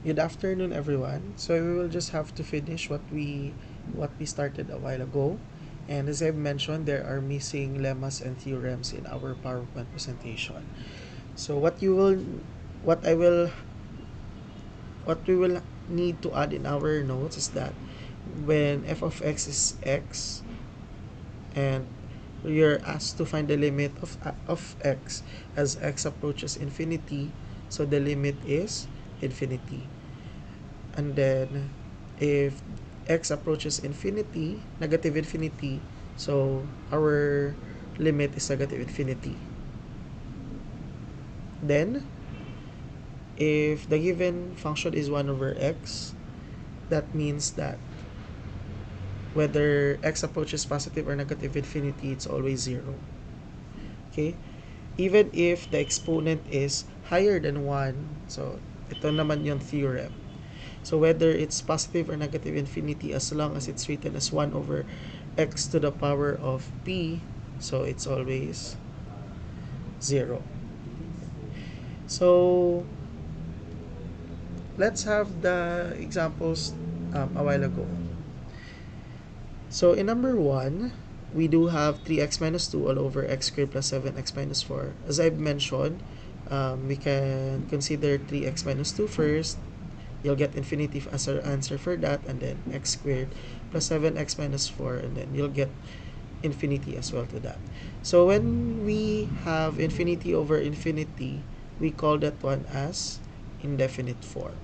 Good afternoon, everyone. So we will just have to finish what we started a while ago. And as I've mentioned, there are missing lemmas and theorems in our PowerPoint presentation. So what I will what we will need to add in our notes is that when f of x is x and you're asked to find the limit of x as x approaches infinity, so the limit is infinity. And then if x approaches infinity, negative infinity, so our limit is negative infinity. Then if the given function is 1 over x, that means that whether x approaches positive or negative infinity, it's always 0. Okay? Even if the exponent is higher than 1, so ito naman yung theorem. So whether it's positive or negative infinity, as long as it's written as 1 over x to the power of p, so it's always 0. So let's have the examples a while ago. So in number 1, we do have 3x minus 2 all over x squared plus 7x minus 4. As I've mentioned, we can consider 3x minus 2 first. You'll get infinity as our answer for that, and then x squared plus 7x minus 4, and then you'll get infinity as well to that. So when we have infinity over infinity, we call that one as indefinite form.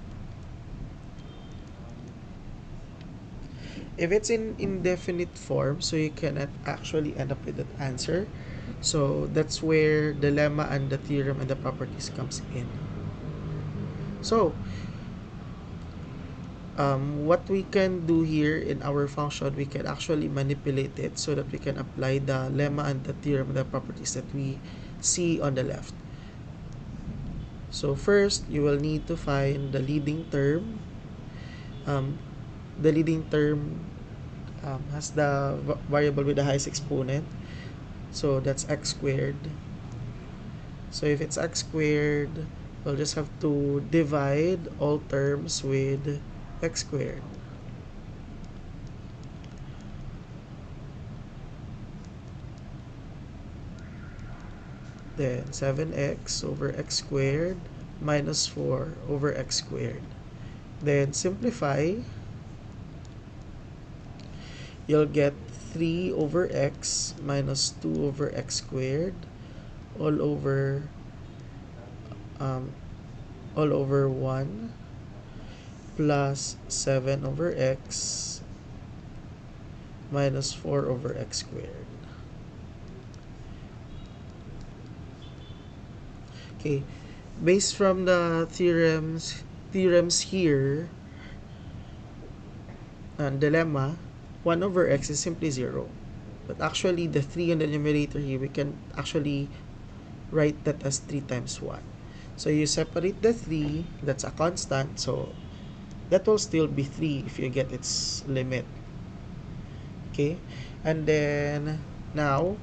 If it's in indefinite form, so you cannot actually end up with that answer. So that's where the lemma and the theorem and the properties comes in. So what we can do here in our function, we can actually manipulate it so that we can apply the lemma and the theorem and the properties that we see on the left. So first, you will need to find the leading term. The leading term has the variable with the highest exponent. So that's x squared. So if it's x squared, we'll just have to divide all terms with x squared. Then 7x over x squared minus 4 over x squared. Then simplify. You'll get 3 over x minus 2 over x squared all over 1 plus 7 over x minus 4 over x squared. Okay, based from the theorems here, dilemma, 1 over x is simply 0. But actually, the 3 in the numerator here, we can actually write that as 3 times 1. So you separate the 3, that's a constant, so that will still be 3 if you get its limit. Okay, and then now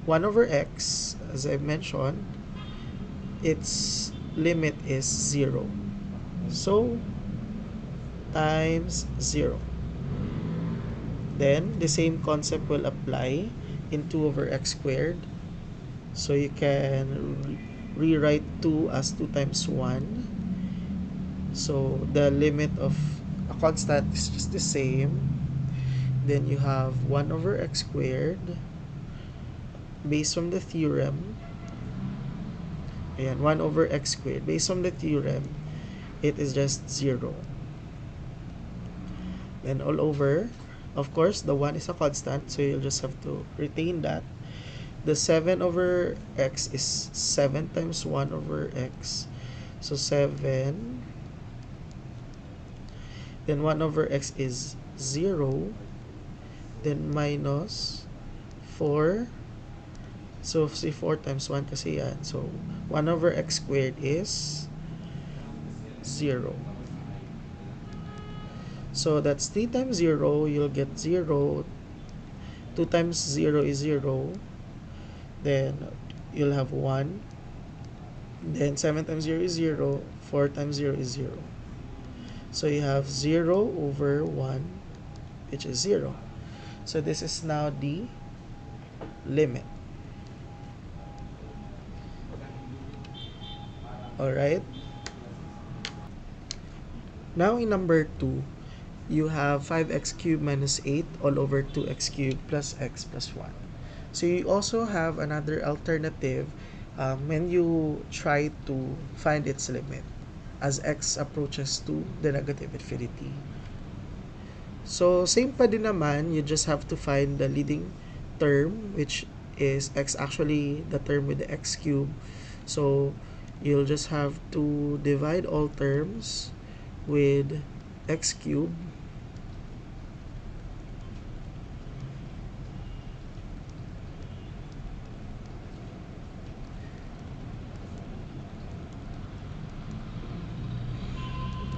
1 over x, as I mentioned, its limit is 0. So times 0. Then the same concept will apply in 2 over x squared. So you can rewrite 2 as 2 times 1. So the limit of a constant is just the same. Then you have 1 over x squared based on the theorem. Ayan, 1 over x squared. Based on the theorem, it is just 0. Then all over, of course, the 1 is a constant, so you'll just have to retain that. The 7 over x is 7 times 1 over x. So 7. Then 1 over x is 0. Then minus 4. So si 4 times 1 kasi yan. So 1 over x squared is 0. So that's 3 times 0, you'll get 0. 2 times 0 is 0. Then you'll have 1. Then 7 times 0 is 0. 4 times 0 is 0. So you have 0 over 1, which is 0. So this is now the limit. Alright? Now in number 2, you have 5x cubed minus 8 all over 2x cubed plus x plus 1. So you also have another alternative when you try to find its limit as x approaches to the negative infinity. So same pa din naman, you just have to find the leading term, which is x, actually the term with the x cube. So you'll just have to divide all terms with x cube.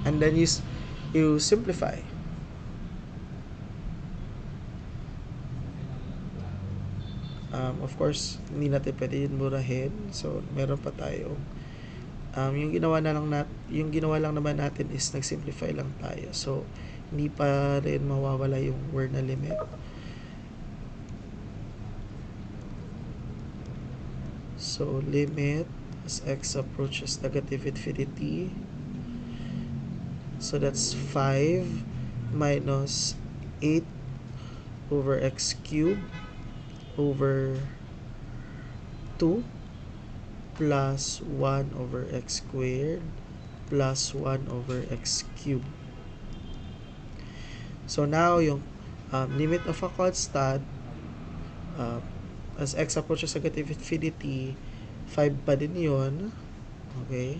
And then you simplify. Of course, hindi natin pwede yun murahin. So, meron pa tayo. Yung ginawa lang naman natin is nag-simplify lang tayo. So, hindi pa rin mawawala yung word na limit. So, limit as x approaches negative infinity. So, that's 5 minus 8 over x cubed over 2 plus 1 over x squared plus 1 over x cubed. So now yung limit of a constant as x approaches negative infinity, 5 pa din yun. Okay,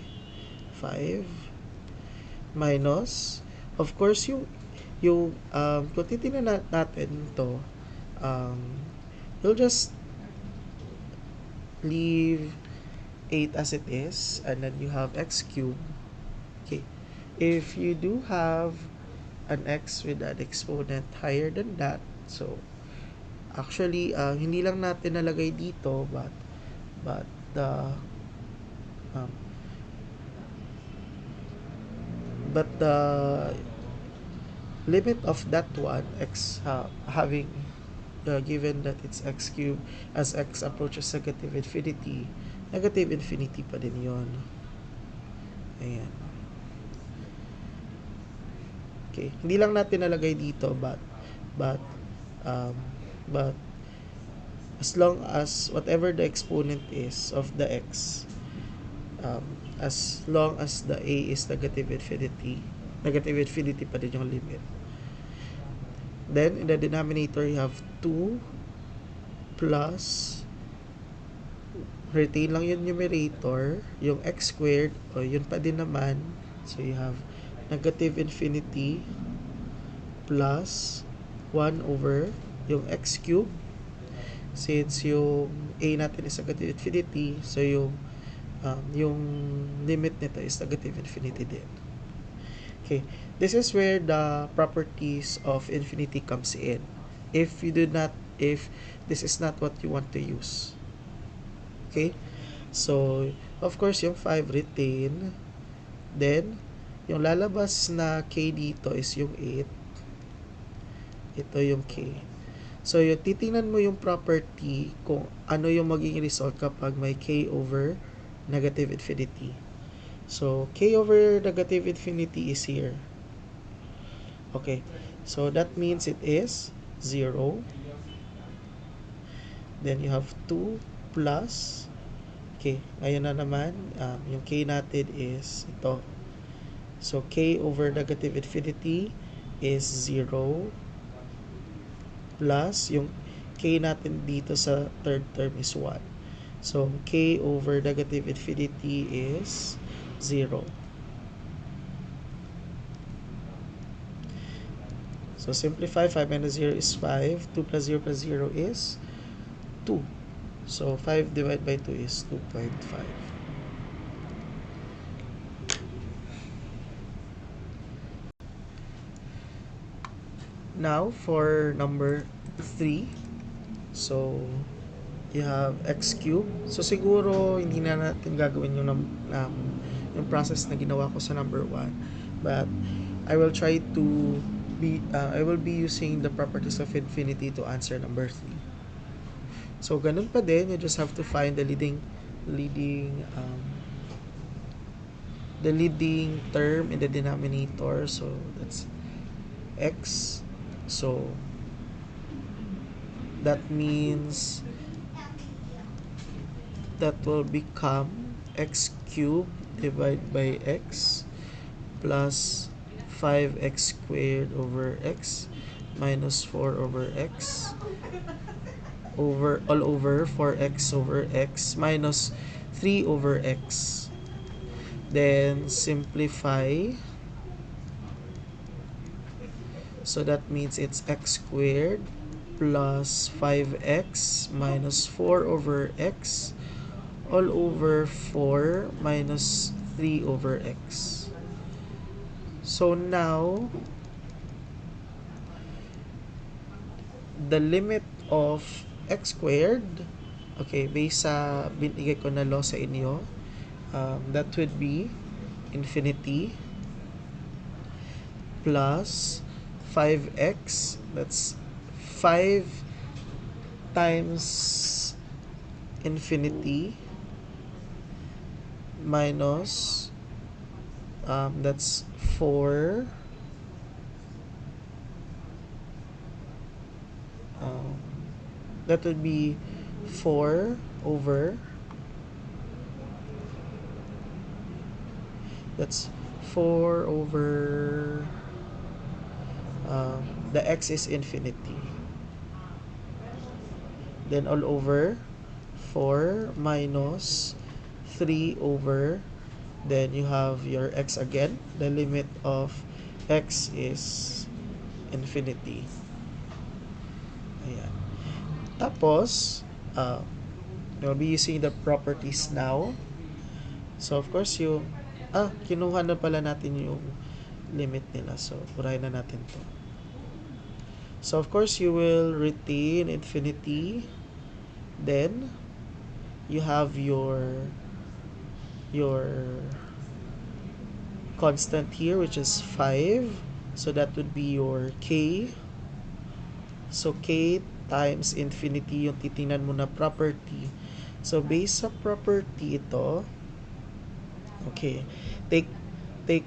5 minus, of course, yung kung titignan natin ito, you'll just leave 8 as it is, and then you have x cubed. Okay, if you do have an x with an exponent higher than that, so actually hindi lang natin nalagay dito, but the limit of that one, x having given that it's x cubed, as x approaches negative infinity pa din yun. Ayan. Okay, hindi lang natin nalagay dito, but as long as whatever the exponent is of the x, as long as the a is negative infinity pa din yung limit. Then, in the denominator, you have 2 plus, retain lang yung numerator, yung x squared, o yun pa din naman. So, you have negative infinity plus 1 over yung x cubed. Since yung a natin is negative infinity, so yung limit nito is negative infinity din. Okay, this is where the properties of infinity comes in. If this is not what you want to use. Okay, so of course yung 5 retain, then yung lalabas na k dito is yung 8. Ito yung k. So yung titingnan mo yung property kung ano yung magiging result kapag may k over negative infinity. So, k over negative infinity is here. Okay, so that means it is 0. Then you have 2 plus, okay, ngayon na naman, yung k natin is ito. So, k over negative infinity is 0 plus, yung k natin dito sa third term is 1. So, k over negative infinity is 0. So, simplify. 5 minus 0 is 5. 2 plus 0 plus 0 is 2. So, 5 divided by 2 is 2.5. Now, for number 3. So, you have x cubed. So, siguro, hindi na natin gagawin yung process na ginawa ko sa number 1. but I will try to I will be using the properties of infinity to answer number 3. So ganun pa din, you just have to find leading the leading term in the denominator. So that's x. So that means that will become x cubed divided by x plus 5x squared over x minus 4 over x over all over 4x over x minus 3 over x. Then simplify. So that means it's x squared plus 5x minus 4 over x all over 4 minus 3 over x. So now, the limit of x squared, okay, based sa binigay ko na law sa inyo, that would be infinity plus 5x, that's 5 times infinity minus that's 4 that would be 4 over that's 4 over the x is infinity, then all over 4 minus 3 over, then you have your x again, the limit of x is infinity. Ayan. Tapos we'll be using the properties now. So of course kinuha na pala natin yung limit nila, so burahin na natin to. So of course you will retain infinity, then you have your constant here, which is 5, so that would be your k. So k times infinity yung titingnan mo na property. So based sa property ito, okay, take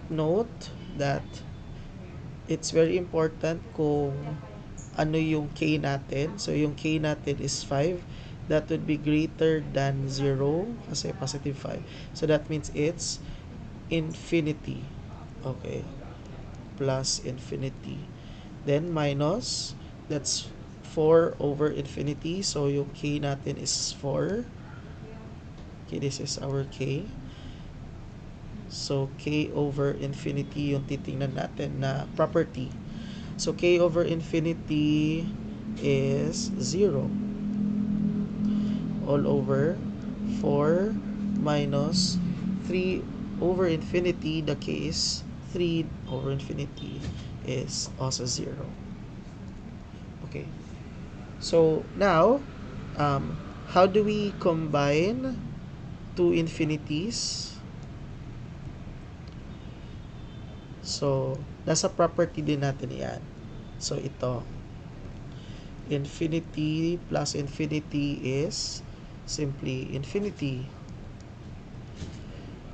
note that it's very important kung ano yung k natin. So yung k natin is 5, that would be greater than 0 kasi positive 5. So that means it's infinity. Okay, plus infinity, then minus, that's 4 over infinity, so yung k natin is 4. Okay, this is our k. So k over infinity yung titingnan natin na property. So k over infinity is 0 all over 4 minus 3 over infinity, the k is 3 over infinity is also 0. Okay, so now how do we combine two infinities? So nasa property din natin yan. So ito, infinity plus infinity is simply infinity.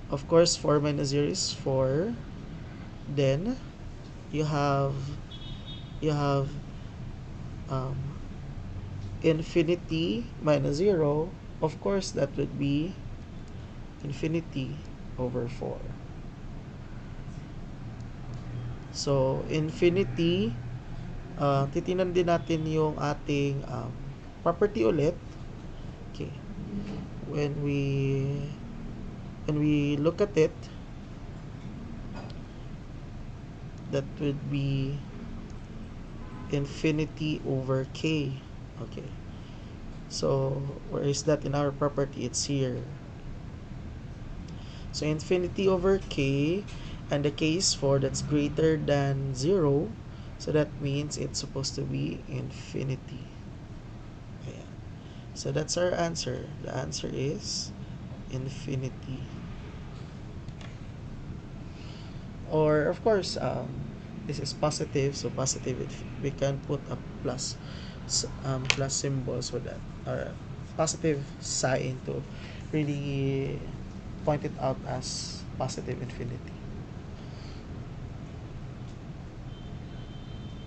Of course 4 minus 0 is 4. Then you have infinity minus 0. Of course that would be infinity over 4. So infinity, titingnan din natin yung ating property ulit. Okay, when we look at it, that would be infinity over k. Okay, so where is that in our property? It's here. So infinity over k, and the k is 4, that's greater than 0, so that means it's supposed to be infinity. Ayan. So that's our answer. The answer is infinity. Or of course, this is positive, so positive, we can put a plus symbol, so that, or positive sign, to really point it out as positive infinity.